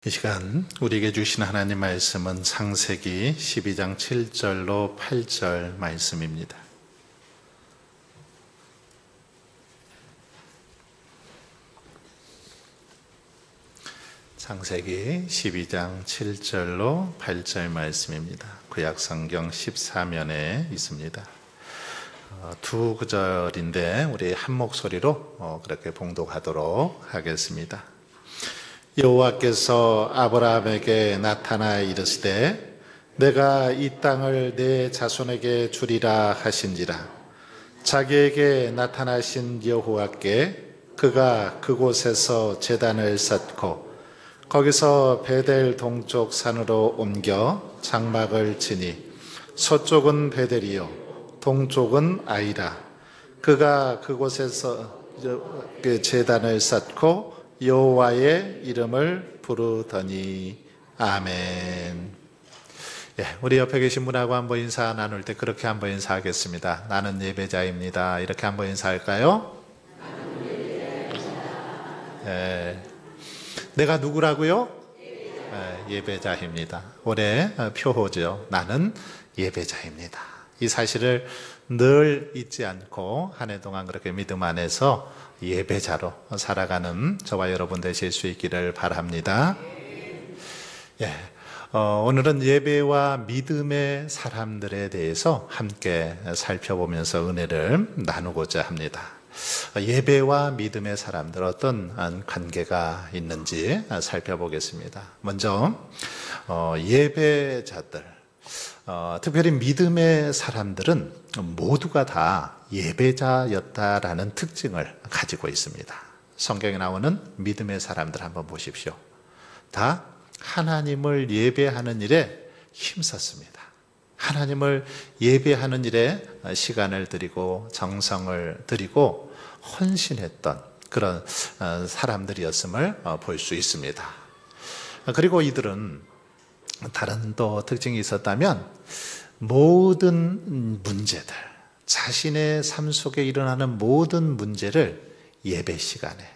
이 시간 우리에게 주신 하나님 말씀은 창세기 12장 7절로 8절 말씀입니다. 창세기 12장 7절로 8절 말씀입니다. 구약성경 14면에 있습니다. 두 구절인데 우리 한 목소리로 그렇게 봉독하도록 하겠습니다. 여호와께서 아브라함에게 나타나 이르시되 내가 이 땅을 내 자손에게 주리라 하신지라. 자기에게 나타나신 여호와께 그가 그곳에서 제단을 쌓고 거기서 베델 동쪽 산으로 옮겨 장막을 치니 서쪽은 베델이요 동쪽은 아이라. 그가 그곳에서 제단을 쌓고 여호와의 이름을 부르더니. 아멘. 우리 옆에 계신 분하고 한번 인사 나눌 때 그렇게 한번 인사하겠습니다. 나는 예배자입니다. 이렇게 한번 인사할까요? 내가 누구라고요? 예배자입니다. 올해 표호죠. 나는 예배자입니다. 이 사실을 늘 잊지 않고 한 해 동안 그렇게 믿음 안에서 예배자로 살아가는 저와 여러분 되실 수 있기를 바랍니다. 오늘은 예배와 믿음의 사람들에 대해서 함께 살펴보면서 은혜를 나누고자 합니다. 예배와 믿음의 사람들 어떤 관계가 있는지 살펴보겠습니다. 먼저 예배자들, 특별히 믿음의 사람들은 모두가 다 예배자였다라는 특징을 가지고 있습니다. 성경에 나오는 믿음의 사람들 한번 보십시오. 다 하나님을 예배하는 일에 힘썼습니다. 하나님을 예배하는 일에 시간을 들이고 정성을 들이고 헌신했던 그런 사람들이었음을 볼 수 있습니다. 그리고 이들은 다른 또 특징이 있었다면 모든 문제들, 자신의 삶 속에 일어나는 모든 문제를 예배 시간에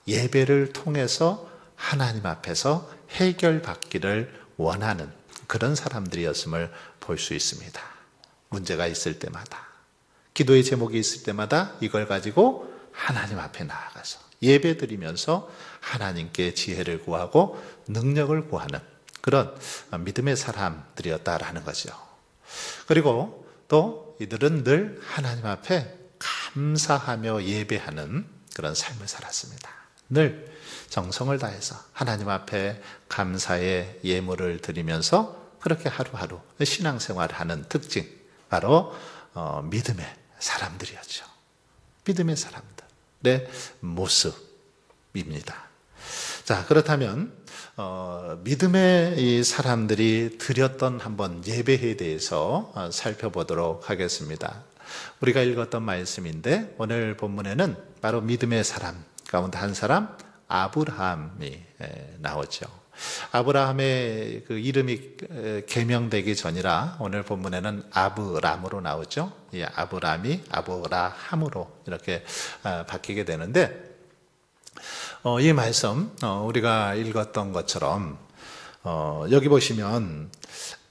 예배를 통해서 하나님 앞에서 해결받기를 원하는 그런 사람들이었음을 볼 수 있습니다. 문제가 있을 때마다, 기도의 제목이 있을 때마다 이걸 가지고 하나님 앞에 나아가서 예배 드리면서 하나님께 지혜를 구하고 능력을 구하는 그런 믿음의 사람들이었다라는 거죠. 그리고 또 이들은 늘 하나님 앞에 감사하며 예배하는 그런 삶을 살았습니다. 늘 정성을 다해서 하나님 앞에 감사의 예물을 드리면서 그렇게 하루하루 신앙생활을 하는 특징, 바로 믿음의 사람들이었죠. 믿음의 사람들의 모습입니다. 자, 그렇다면 믿음의 이 사람들이 드렸던 한번 예배에 대해서 살펴보도록 하겠습니다. 우리가 읽었던 말씀인데 오늘 본문에는 바로 믿음의 사람 가운데 한 사람 아브라함이 나오죠. 아브라함의 그 이름이 개명되기 전이라 오늘 본문에는 아브람으로 나오죠. 이 아브람이 아브라함으로 이렇게 바뀌게 되는데, 이 말씀 우리가 읽었던 것처럼 여기 보시면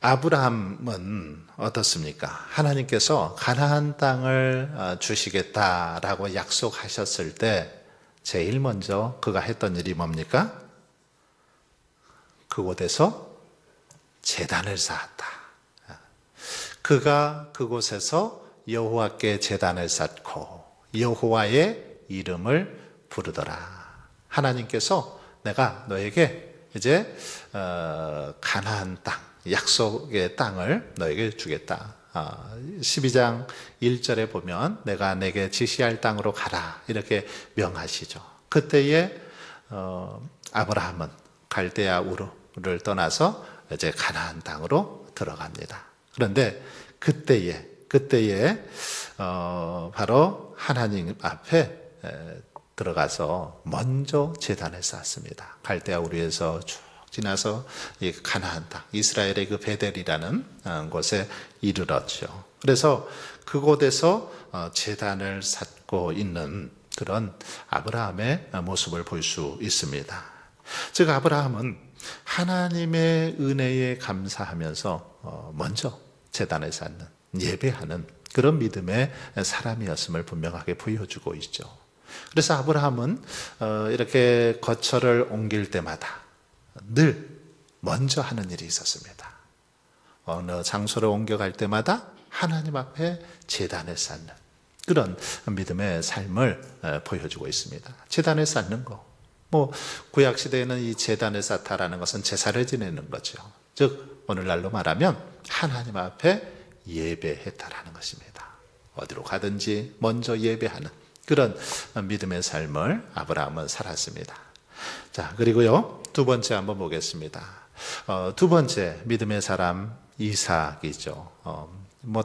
아브라함은 어떻습니까? 하나님께서 가나안 땅을 주시겠다라고 약속하셨을 때 제일 먼저 그가 했던 일이 뭡니까? 그곳에서 제단을 쌓았다. 그가 그곳에서 여호와께 제단을 쌓고 여호와의 이름을 부르더라. 하나님께서 내가 너에게 이제 가나안 땅, 약속의 땅을 너에게 주겠다. 12장 1절에 보면 내가 내게 지시할 땅으로 가라 이렇게 명하시죠. 그때에 아브라함은 갈대아 우르를 떠나서 이제 가나안 땅으로 들어갑니다. 그런데 그때에 바로 하나님 앞에 들어가서 먼저 제단을 쌓습니다. 갈대아 우르에서 쭉 지나서 이 가나안 땅, 이스라엘의 그 베델이라는 곳에 이르렀죠. 그래서 그곳에서 제단을 쌓고 있는 그런 아브라함의 모습을 볼 수 있습니다. 즉 아브라함은 하나님의 은혜에 감사하면서 먼저 제단에 쌓는, 예배하는 그런 믿음의 사람이었음을 분명하게 보여주고 있죠. 그래서 아브라함은 이렇게 거처를 옮길 때마다 늘 먼저 하는 일이 있었습니다. 어느 장소를 옮겨갈 때마다 하나님 앞에 제단을 쌓는 그런 믿음의 삶을 보여주고 있습니다. 제단을 쌓는 거, 구약 시대에는 이 제단을 쌓다라는 것은 제사를 지내는 거죠. 즉 오늘날로 말하면 하나님 앞에 예배했다라는 것입니다. 어디로 가든지 먼저 예배하는 그런 믿음의 삶을 아브라함은 살았습니다. 자, 그리고요, 두 번째 한번 보겠습니다. 두 번째 믿음의 사람 이삭이죠.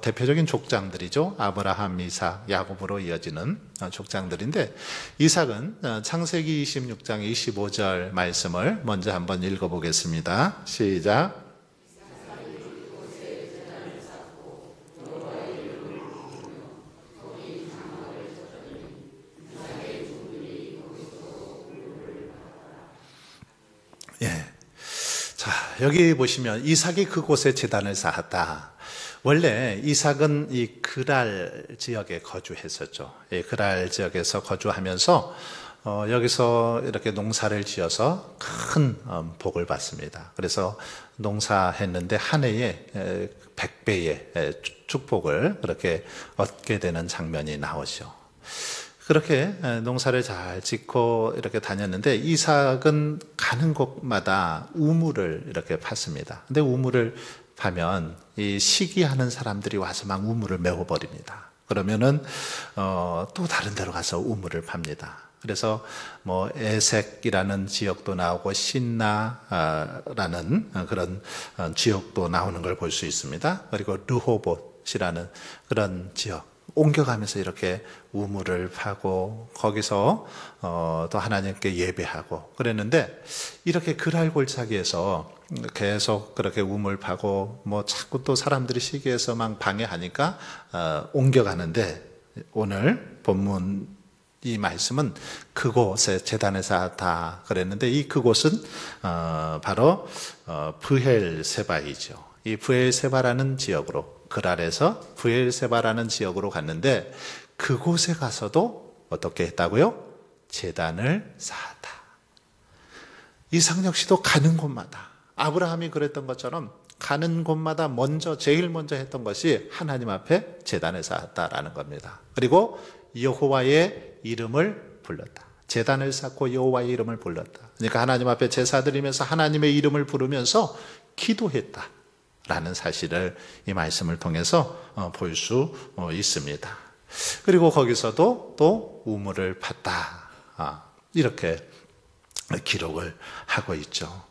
대표적인 족장들이죠. 아브라함, 이삭, 야곱으로 이어지는 족장들인데, 이삭은 창세기 26장 25절 말씀을 먼저 한번 읽어보겠습니다. 시작. 예. 자, 여기 보시면 이삭이 그곳에 제단을 쌓았다. 원래 이삭은 이 그랄 지역에 거주했었죠. 이 그랄 지역에서 거주하면서 여기서 이렇게 농사를 지어서 큰 복을 받습니다. 그래서 농사했는데 한 해에 100배의 축복을 그렇게 얻게 되는 장면이 나오죠. 그렇게 농사를 잘 짓고 이렇게 다녔는데, 이삭은 가는 곳마다 우물을 이렇게 팠습니다. 근데 우물을 파면 이 시기하는 사람들이 와서 막 우물을 메워버립니다. 그러면은 또 다른 데로 가서 우물을 팝니다. 그래서 에색이라는 지역도 나오고 신나라는 그런 지역도 나오는 걸 볼 수 있습니다. 그리고 르호봇이라는 그런 지역, 옮겨가면서 이렇게 우물을 파고 거기서 또 하나님께 예배하고 그랬는데, 이렇게 그랄 골짜기에서 계속 그렇게 우물 파고 자꾸 또 사람들이 시기해서 막 방해하니까 옮겨가는데, 오늘 본문 이 말씀은 그곳에 제단을 쌓았다 그랬는데, 이 그곳은 바로 브헬세바이죠. 이 브헬세바라는 지역으로, 그랄에서 브엘세바라는 지역으로 갔는데, 그곳에 가서도 어떻게 했다고요? 제단을 쌓았다. 이삭 역시도 가는 곳마다, 아브라함이 그랬던 것처럼 가는 곳마다 제일 먼저 했던 것이 하나님 앞에 제단을 쌓았다라는 겁니다. 그리고 여호와의 이름을 불렀다. 제단을 쌓고 여호와의 이름을 불렀다. 그러니까 하나님 앞에 제사 드리면서 하나님의 이름을 부르면서 기도했다 라는 사실을 이 말씀을 통해서 볼 수 있습니다. 그리고 거기서도 또 우물을 팠다, 이렇게 기록을 하고 있죠.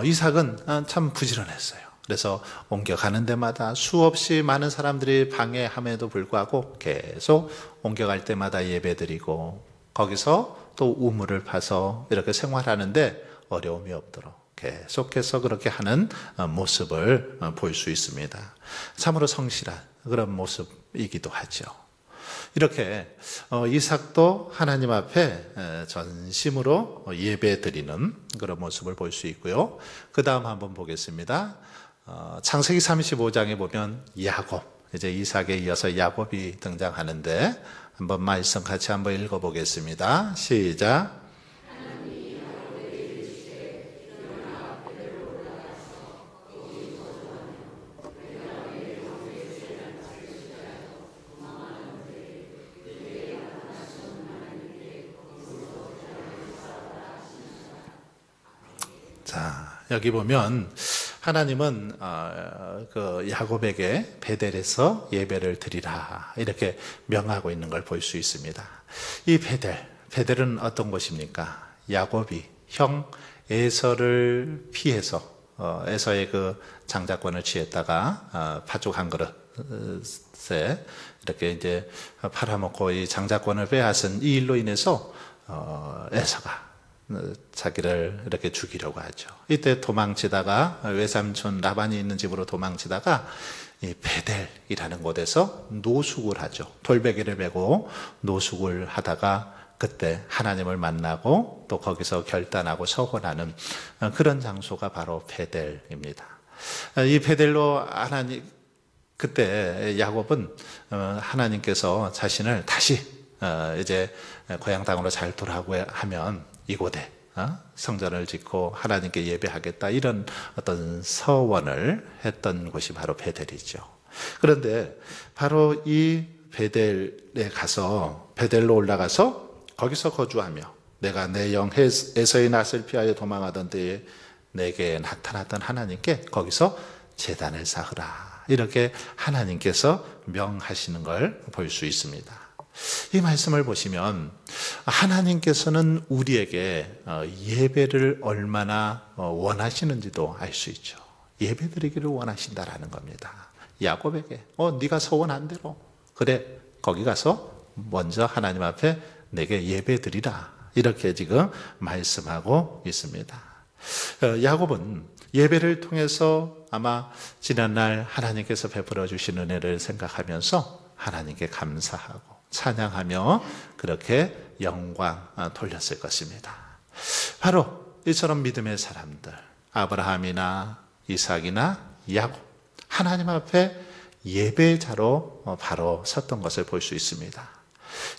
이삭은 참 부지런했어요. 그래서 옮겨가는 데마다 수없이 많은 사람들이 방해함에도 불구하고 계속 옮겨갈 때마다 예배드리고, 거기서 또 우물을 파서 이렇게 생활하는데 어려움이 없도록 계속해서 그렇게 하는 모습을 볼 수 있습니다. 참으로 성실한 그런 모습이기도 하죠. 이렇게 이삭도 하나님 앞에 전심으로 예배 드리는 그런 모습을 볼 수 있고요. 그 다음 한번 보겠습니다. 창세기 35장에 보면 야곱, 이제 이삭에 이어서 야곱이 등장하는데, 한번 말씀 같이 한번 읽어보겠습니다. 시작. 자, 여기 보면 하나님은 그 야곱에게 베델에서 예배를 드리라 이렇게 명하고 있는 걸 볼 수 있습니다. 이 베델은 어떤 곳입니까? 야곱이 형 에서를 피해서 에서의 그 장자권을 취했다가 팥죽 한 그릇에 이렇게 이제 팔아먹고 이 장자권을 빼앗은 이 일로 인해서 에서가 자기를 이렇게 죽이려고 하죠. 이때 도망치다가 외삼촌 라반이 있는 집으로 도망치다가 이 베델이라는 곳에서 노숙을 하죠. 돌베개를 메고 노숙을 하다가 그때 하나님을 만나고 또 거기서 결단하고 서원하는 그런 장소가 바로 베델입니다. 이 베델로 하나님 그때 야곱은 하나님께서 자신을 다시 이제 고향 땅으로 잘 돌아오고 하면 이곳에 성전을 짓고 하나님께 예배하겠다 이런 어떤 서원을 했던 곳이 바로 베델이죠. 그런데 바로 이 베델에 가서 베델로 올라가서 거기서 거주하며 내가 내 영 에서의 낯을 피하여 도망하던 때에 내게 나타났던 하나님께 거기서 제단을 쌓으라 이렇게 하나님께서 명하시는 걸 볼 수 있습니다. 이 말씀을 보시면 하나님께서는 우리에게 예배를 얼마나 원하시는지도 알 수 있죠. 예배드리기를 원하신다라는 겁니다. 야곱에게 네가 소원한 대로 그래 거기 가서 먼저 하나님 앞에 내게 예배드리라 이렇게 지금 말씀하고 있습니다. 야곱은 예배를 통해서 아마 지난날 하나님께서 베풀어 주신 은혜를 생각하면서 하나님께 감사하고 찬양하며 그렇게 영광 돌렸을 것입니다. 바로 이처럼 믿음의 사람들 아브라함이나 이삭이나 야곱 하나님 앞에 예배자로 바로 섰던 것을 볼 수 있습니다.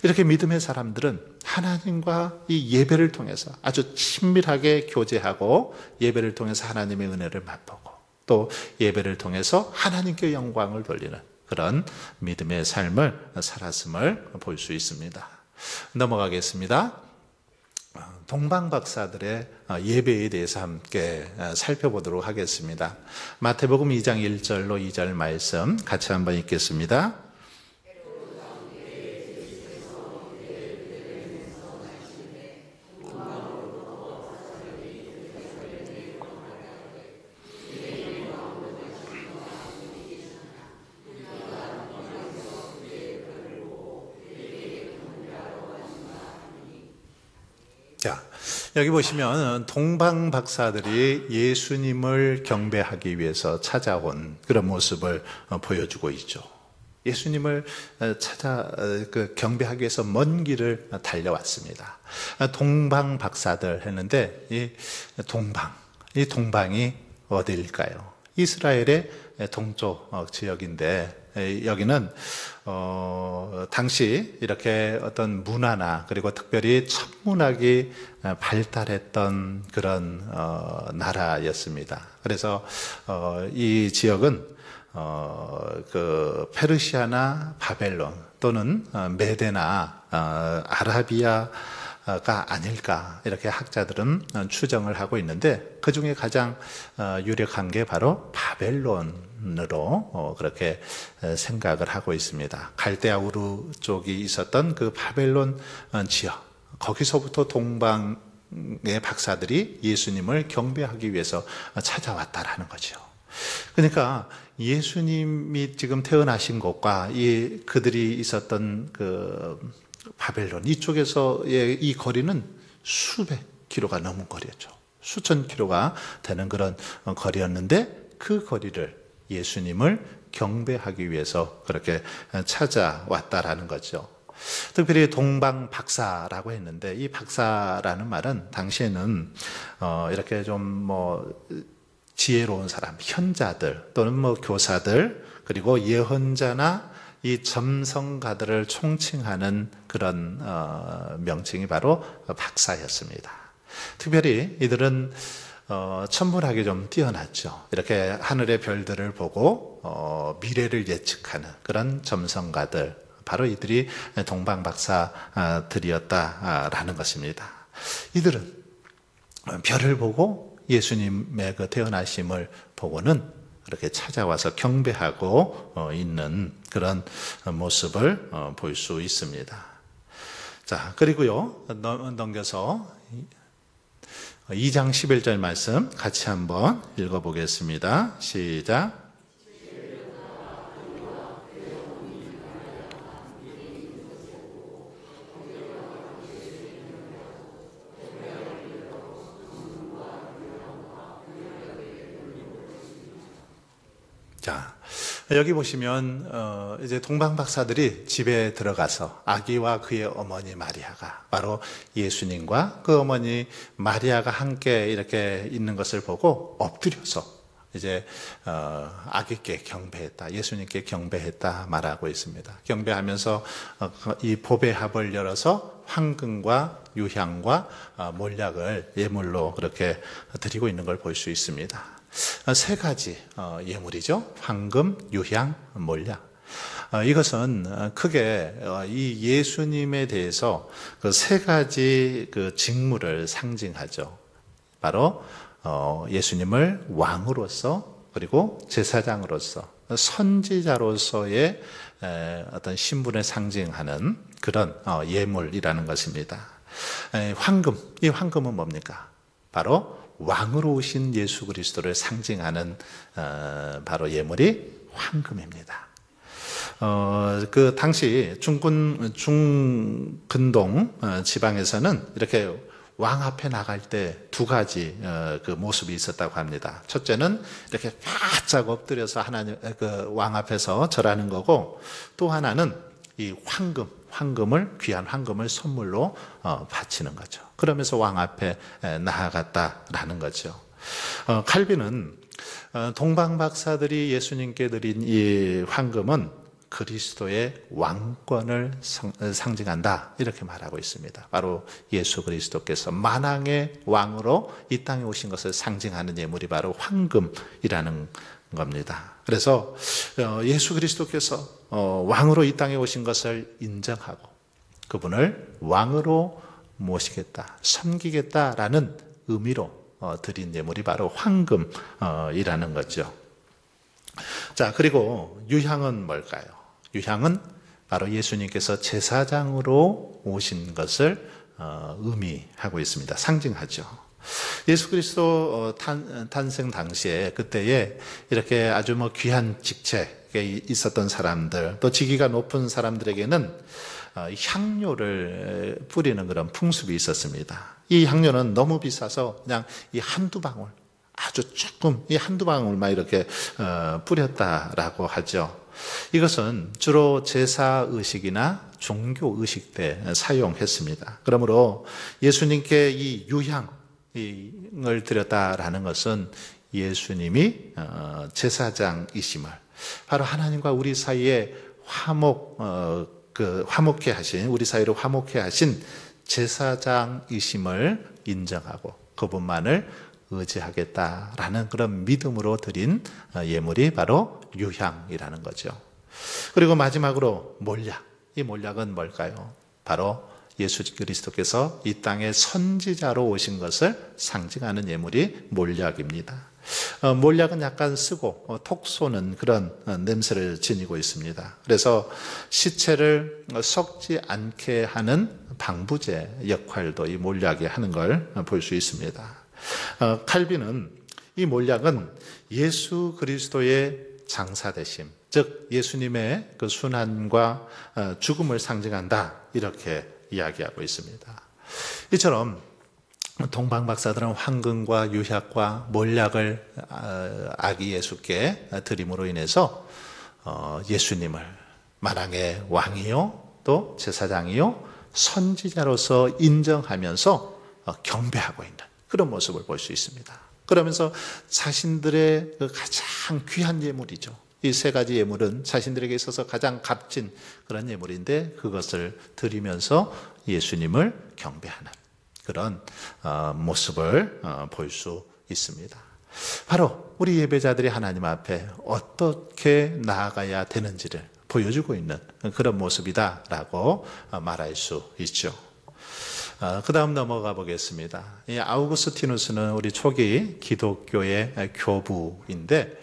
이렇게 믿음의 사람들은 하나님과 이 예배를 통해서 아주 친밀하게 교제하고 예배를 통해서 하나님의 은혜를 맛보고 또 예배를 통해서 하나님께 영광을 돌리는 그런 믿음의 삶을 살았음을 볼 수 있습니다. 넘어가겠습니다. 동방박사들의 예배에 대해서 함께 살펴보도록 하겠습니다. 마태복음 2장 1절로 2절 말씀 같이 한번 읽겠습니다. 자, 여기 보시면 동방 박사들이 예수님을 경배하기 위해서 찾아온 그런 모습을 보여주고 있죠. 예수님을 경배하기 위해서 먼 길을 달려왔습니다. 동방 박사들 했는데 이 동방이 어디일까요? 이스라엘의 동쪽 지역인데 여기는 당시 이렇게 어떤 문화나 그리고 특별히 천문학이 발달했던 그런 나라였습니다. 그래서 이 지역은 그 페르시아나 바벨론 또는 메데나 아라비아가 아닐까 이렇게 학자들은 추정을 하고 있는데 그 중에 가장 유력한 게 바로 바벨론으로 그렇게 생각을 하고 있습니다. 갈대아 우르 쪽이 있었던 그 바벨론 지역 거기서부터 동방의 박사들이 예수님을 경배하기 위해서 찾아왔다라는 거죠. 그러니까 예수님이 지금 태어나신 곳과 그들이 있었던 그 바벨론 이쪽에서의 이 거리는 수백 킬로가 넘은 거리였죠. 수천 킬로가 되는 그런 거리였는데 그 거리를 예수님을 경배하기 위해서 그렇게 찾아왔다라는 거죠. 특별히 동방 박사라고 했는데 이 박사라는 말은 당시에는 이렇게 좀 지혜로운 사람, 현자들 또는 교사들 그리고 예언자나 이 점성가들을 총칭하는 그런 명칭이 바로 박사였습니다. 특별히 이들은 천문학이 좀 뛰어났죠. 이렇게 하늘의 별들을 보고 미래를 예측하는 그런 점성가들 바로 이들이 동방 박사들이었다라는 것입니다. 이들은 별을 보고 예수님의 그 태어나심을 보고는 이렇게 찾아와서 경배하고 있는 그런 모습을 볼 수 있습니다. 자, 그리고요, 넘겨서 2장 11절 말씀 같이 한번 읽어보겠습니다. 시작. 자, 여기 보시면 이제 동방 박사들이 집에 들어가서 아기와 그의 어머니 마리아가 바로 예수님과 그 어머니 마리아가 함께 이렇게 있는 것을 보고 엎드려서 이제 아기께 경배했다, 예수님께 경배했다 말하고 있습니다. 경배하면서 이 보배합을 열어서 황금과 유향과 몰약을 예물로 그렇게 드리고 있는 걸 볼 수 있습니다. 세 가지 예물이죠. 황금, 유향, 몰약. 이것은 크게 이 예수님에 대해서 그 세 가지 그 직무를 상징하죠. 바로 예수님을 왕으로서, 그리고 제사장으로서, 선지자로서의 어떤 신분을 상징하는 그런 예물이라는 것입니다. 황금, 이 황금은 뭡니까? 바로 왕으로 오신 예수 그리스도를 상징하는 바로 예물이 황금입니다. 그 당시 중근동 지방에서는 이렇게 왕 앞에 나갈 때 두 가지 그 모습이 있었다고 합니다. 첫째는 이렇게 바짝 엎드려서 하나님 그 왕 앞에서 절하는 거고, 또 하나는 이 황금을, 귀한 황금을 선물로 바치는 거죠. 그러면서 왕 앞에 나아갔다라는 거죠. 칼빈은 동방 박사들이 예수님께 드린 이 황금은 그리스도의 왕권을 상징한다, 이렇게 말하고 있습니다. 바로 예수 그리스도께서 만왕의 왕으로 이 땅에 오신 것을 상징하는 예물이 바로 황금이라는 겁니다. 그래서 예수 그리스도께서 왕으로 이 땅에 오신 것을 인정하고 그분을 왕으로 모시겠다, 섬기겠다라는 의미로 드린 예물이 바로 황금이라는 거죠. 자, 그리고 유향은 뭘까요? 유향은 바로 예수님께서 제사장으로 오신 것을 의미하고 있습니다. 상징하죠. 예수 그리스도 탄생 당시에 그때에 이렇게 아주 귀한 직책에 있었던 사람들, 또 직위가 높은 사람들에게는 향료를 뿌리는 그런 풍습이 있었습니다. 이 향료는 너무 비싸서 그냥 이 한두 방울, 아주 조금 이 한두 방울만 이렇게 뿌렸다라고 하죠. 이것은 주로 제사의식이나 종교의식 때 사용했습니다. 그러므로 예수님께 이 유향을 드렸다라는 것은 예수님이 제사장이심을, 바로 하나님과 우리 사이에 화목케 하신, 우리 사이를 화목케 하신 제사장이심을 인정하고 그분만을 의지하겠다라는 그런 믿음으로 드린 예물이 바로 유향이라는 거죠. 그리고 마지막으로 몰약. 이 몰약은 뭘까요? 바로 예수 그리스도께서 이 땅에 선지자로 오신 것을 상징하는 예물이 몰약입니다. 몰약은 약간 쓰고 톡 쏘는 그런 냄새를 지니고 있습니다. 그래서 시체를 썩지 않게 하는 방부제 역할도 이 몰약이 하는 걸 볼 수 있습니다. 칼빈은 이 몰약은 예수 그리스도의 장사되심, 즉 예수님의 그 순환과 죽음을 상징한다, 이렇게 이야기하고 있습니다. 이처럼 동방 박사들은 황금과 유향과 몰약을 아기 예수께 드림으로 인해서 예수님을 만왕의 왕이요, 또 제사장이요, 선지자로서 인정하면서 경배하고 있는 그런 모습을 볼 수 있습니다. 그러면서 자신들의 가장 귀한 예물이죠. 이 세 가지 예물은 자신들에게 있어서 가장 값진 그런 예물인데 그것을 드리면서 예수님을 경배하는 그런 모습을 볼 수 있습니다. 바로 우리 예배자들이 하나님 앞에 어떻게 나아가야 되는지를 보여주고 있는 그런 모습이다라고 말할 수 있죠. 그 다음 넘어가 보겠습니다. 이 아우구스티누스는 우리 초기 기독교의 교부인데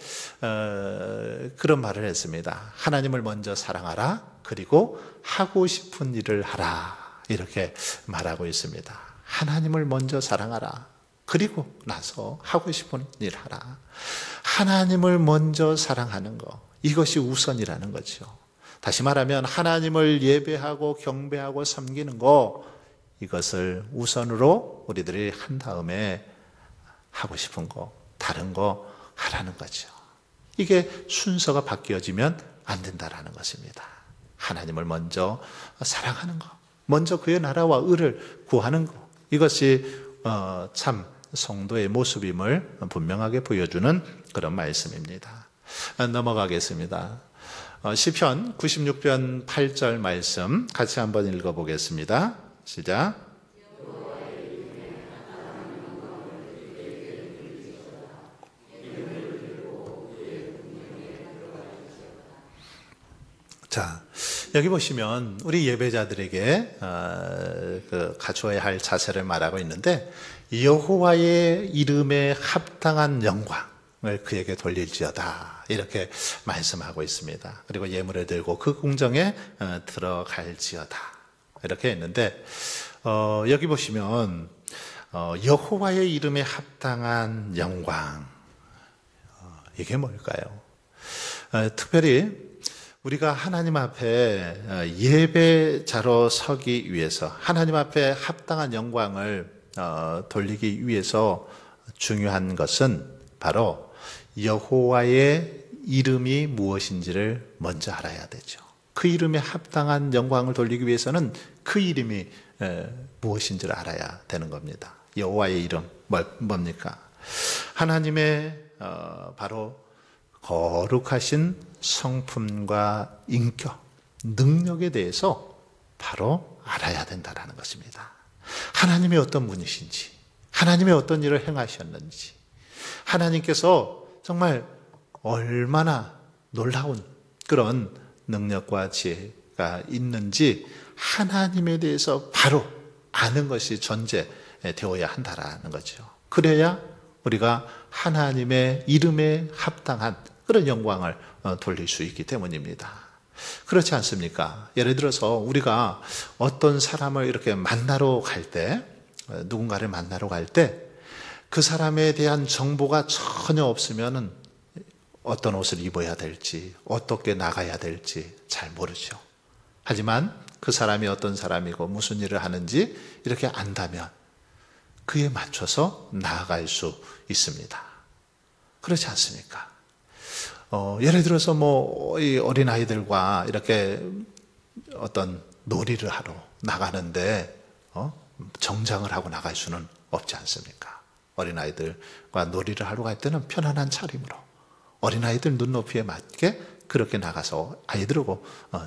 그런 말을 했습니다. 하나님을 먼저 사랑하라, 그리고 하고 싶은 일을 하라, 이렇게 말하고 있습니다. 하나님을 먼저 사랑하라, 그리고 나서 하고 싶은 일 하라. 하나님을 먼저 사랑하는 것, 이것이 우선이라는 거죠. 다시 말하면 하나님을 예배하고 경배하고 섬기는 것, 이것을 우선으로 우리들이 한 다음에 하고 싶은 거, 다른 거 하라는 거죠. 이게 순서가 바뀌어지면 안 된다라는 것입니다. 하나님을 먼저 사랑하는 것, 먼저 그의 나라와 의를 구하는 것, 이것이 참 성도의 모습임을 분명하게 보여주는 그런 말씀입니다. 넘어가겠습니다. 시편 96편 8절 말씀 같이 한번 읽어보겠습니다. 시작. 자, 여기 보시면 우리 예배자들에게 갖추어야 할 자세를 말하고 있는데, 여호와의 이름에 합당한 영광을 그에게 돌릴지어다, 이렇게 말씀하고 있습니다. 그리고 예물을 들고 그 궁정에 들어갈지어다, 이렇게 했는데, 여기 보시면 여호와의 이름에 합당한 영광, 이게 뭘까요? 특별히 우리가 하나님 앞에 예배자로 서기 위해서, 하나님 앞에 합당한 영광을 돌리기 위해서 중요한 것은 바로 여호와의 이름이 무엇인지를 먼저 알아야 되죠. 그 이름에 합당한 영광을 돌리기 위해서는 그 이름이 무엇인지를 알아야 되는 겁니다. 여호와의 이름 뭡니까? 하나님의 바로 거룩하신 성품과 인격, 능력에 대해서 바로 알아야 된다는 것입니다. 하나님이 어떤 분이신지, 하나님이 어떤 일을 행하셨는지, 하나님께서 정말 얼마나 놀라운 그런 능력과 지혜가 있는지 하나님에 대해서 바로 아는 것이 전제되어야 한다는 거죠. 그래야 우리가 하나님의 이름에 합당한 그런 영광을 돌릴 수 있기 때문입니다. 그렇지 않습니까? 예를 들어서 우리가 어떤 사람을 이렇게 만나러 갈 때, 누군가를 만나러 갈 때 그 사람에 대한 정보가 전혀 없으면 어떤 옷을 입어야 될지, 어떻게 나가야 될지 잘 모르죠. 하지만 그 사람이 어떤 사람이고 무슨 일을 하는지 이렇게 안다면 그에 맞춰서 나아갈 수 있습니다. 그렇지 않습니까? 예를 들어서 이 어린아이들과 이렇게 어떤 놀이를 하러 나가는데 정장을 하고 나갈 수는 없지 않습니까? 어린아이들과 놀이를 하러 갈 때는 편안한 차림으로 어린아이들 눈높이에 맞게 그렇게 나가서 아이들하고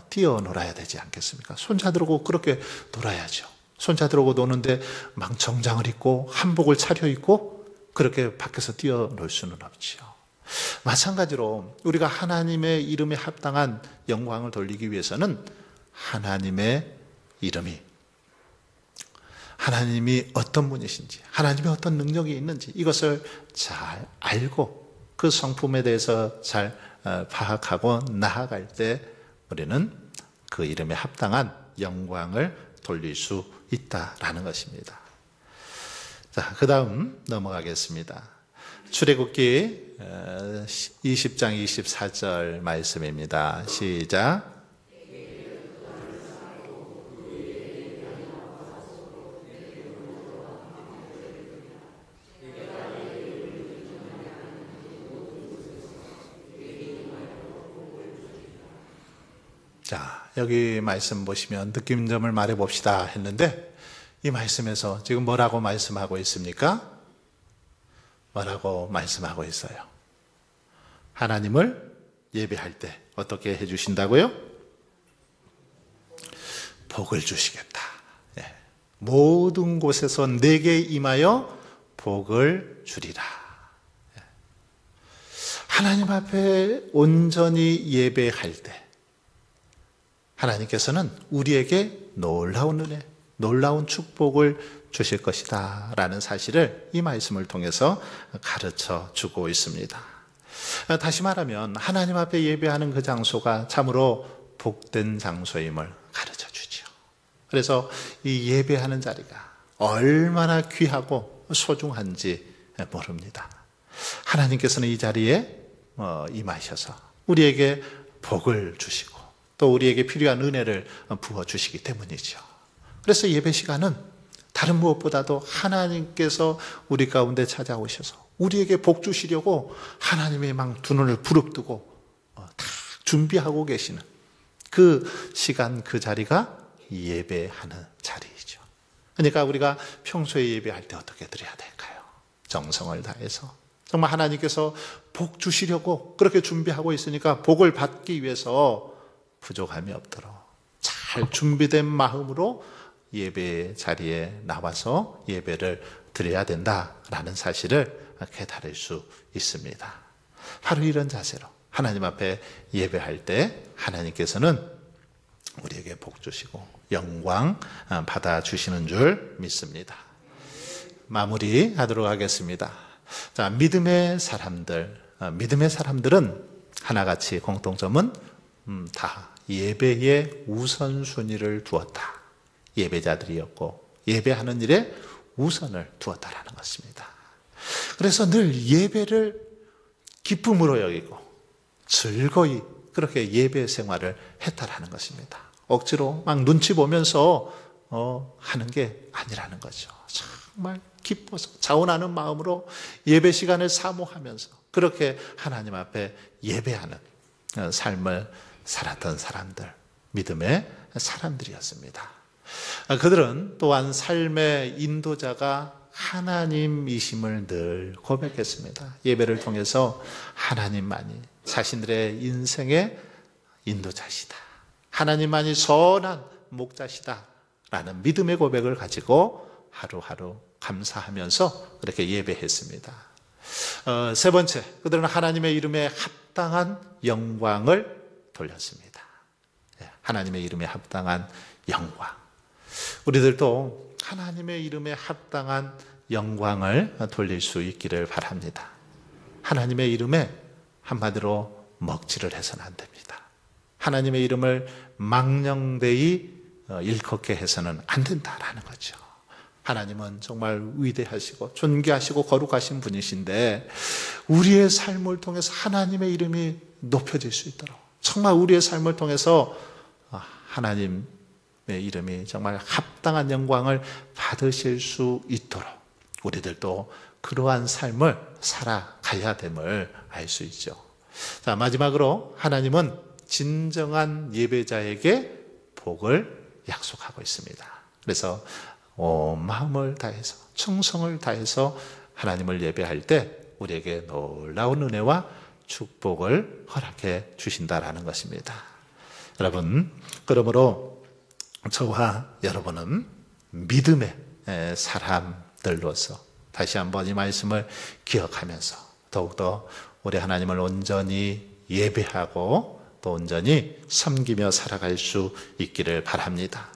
뛰어놀아야 되지 않겠습니까? 손자들하고 그렇게 놀아야죠. 손자들하고 노는데 막 정장을 입고 한복을 차려입고 그렇게 밖에서 뛰어놀 수는 없죠. 마찬가지로 우리가 하나님의 이름에 합당한 영광을 돌리기 위해서는 하나님의 이름이, 하나님이 어떤 분이신지, 하나님의 어떤 능력이 있는지 이것을 잘 알고 그 성품에 대해서 잘 파악하고 나아갈 때 우리는 그 이름에 합당한 영광을 돌릴 수 있다라는 것입니다. 자, 그 다음 넘어가겠습니다. 출애굽기 20장 24절 말씀입니다. 시작. 자, 여기 말씀 보시면 느낌점을 말해 봅시다 했는데 이 말씀에서 지금 뭐라고 말씀하고 있습니까? 뭐라고 말씀하고 있어요? 하나님을 예배할 때 어떻게 해주신다고요? 복을 주시겠다. 예. 모든 곳에서 내게 임하여 복을 주리라. 예. 하나님 앞에 온전히 예배할 때 하나님께서는 우리에게 놀라운 은혜, 놀라운 축복을 주실 것이다 라는 사실을 이 말씀을 통해서 가르쳐 주고 있습니다. 다시 말하면 하나님 앞에 예배하는 그 장소가 참으로 복된 장소임을 가르쳐 주죠. 그래서 이 예배하는 자리가 얼마나 귀하고 소중한지 모릅니다. 하나님께서는 이 자리에 임하셔서 우리에게 복을 주시고 또 우리에게 필요한 은혜를 부어주시기 때문이죠. 그래서 예배 시간은 다른 무엇보다도 하나님께서 우리 가운데 찾아오셔서 우리에게 복 주시려고 하나님의 막 두 눈을 부릅뜨고 다 준비하고 계시는 그 시간, 그 자리가 예배하는 자리이죠. 그러니까 우리가 평소에 예배할 때 어떻게 드려야 될까요? 정성을 다해서 정말 하나님께서 복 주시려고 그렇게 준비하고 있으니까 복을 받기 위해서 부족함이 없도록 잘 준비된 마음으로 예배 자리에 나와서 예배를 드려야 된다라는 사실을 깨달을 수 있습니다. 바로 이런 자세로 하나님 앞에 예배할 때 하나님께서는 우리에게 복 주시고 영광 받아주시는 줄 믿습니다. 마무리하도록 하겠습니다. 자, 믿음의 사람들은 하나같이 공통점은 다 예배에 우선순위를 두었다. 예배자들이었고 예배하는 일에 우선을 두었다라는 것입니다. 그래서 늘 예배를 기쁨으로 여기고 즐거이 그렇게 예배 생활을 했다라는 것입니다. 억지로 막 눈치 보면서 하는 게 아니라는 거죠. 정말 기뻐서 자원하는 마음으로 예배 시간을 사모하면서 그렇게 하나님 앞에 예배하는 삶을 살았던 사람들, 믿음의 사람들이었습니다. 그들은 또한 삶의 인도자가 하나님이심을 늘 고백했습니다. 예배를 통해서 하나님만이 자신들의 인생의 인도자시다. 하나님만이 선한 목자시다. 라는 믿음의 고백을 가지고 하루하루 감사하면서 그렇게 예배했습니다. 세 번째, 그들은 하나님의 이름에 합당한 영광을 돌렸습니다. 하나님의 이름에 합당한 영광. 우리들도 하나님의 이름에 합당한 영광을 돌릴 수 있기를 바랍니다. 하나님의 이름에 한마디로 먹칠을 해서는 안 됩니다. 하나님의 이름을 망령되이 일컫게 해서는 안 된다라는 거죠. 하나님은 정말 위대하시고 존귀하시고 거룩하신 분이신데 우리의 삶을 통해서 하나님의 이름이 높여질 수 있도록 정말 우리의 삶을 통해서 하나님의 이름이 정말 합당한 영광을 받으실 수 있도록 우리들도 그러한 삶을 살아가야 됨을 알 수 있죠. 자, 마지막으로 하나님은 진정한 예배자에게 복을 약속하고 있습니다. 그래서 마음을 다해서 충성을 다해서 하나님을 예배할 때 우리에게 놀라운 은혜와 축복을 허락해 주신다라는 것입니다. 여러분, 그러므로 저와 여러분은 믿음의 사람들로서 다시 한번 이 말씀을 기억하면서 더욱더 우리 하나님을 온전히 예배하고 또 온전히 섬기며 살아갈 수 있기를 바랍니다.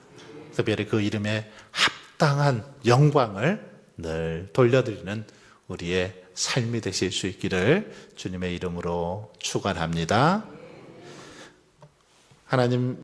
특별히 그 이름에 합당한 영광을 늘 돌려드리는 우리의 삶이 되실 수 있기를 주님의 이름으로 축원합니다. 하나님